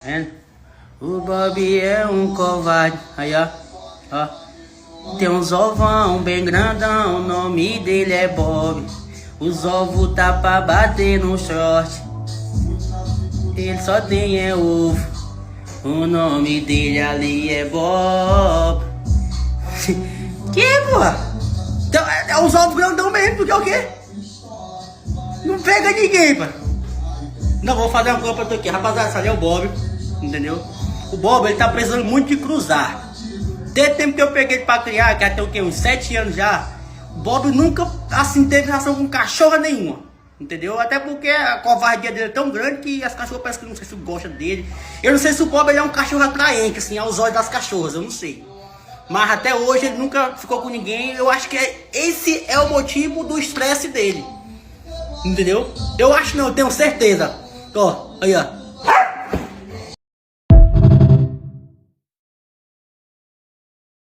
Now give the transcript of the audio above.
Vendo? O Bob é um covarde. Aí, ó. Ó. Tem uns ovão bem grandão. O nome dele é Bob. Os ovos tá pra bater no short. Ele só tem é ovo. O nome dele ali é Bob. Que, porra? Então, é uns ovos grandão mesmo, porque é o quê? Não pega ninguém, pá. Não, vou fazer uma coisa pra tu aqui. Rapaziada, esse ali é o Bob. Entendeu? O Bob, ele tá precisando muito de cruzar. Desde o tempo que eu peguei ele pra criar, que até o quê? Uns 7 anos já. O Bob nunca, assim, teve relação com cachorra nenhuma. Entendeu? Até porque a covardia dele é tão grande que as cachorras parecem que não sei se gostam dele. Eu não sei se o Bob ele é um cachorro atraente, assim, aos olhos das cachorras, eu não sei. Mas até hoje ele nunca ficou com ninguém. Eu acho que esse é o motivo do estresse dele. Entendeu? Eu acho não, eu tenho certeza. Ó, aí ó.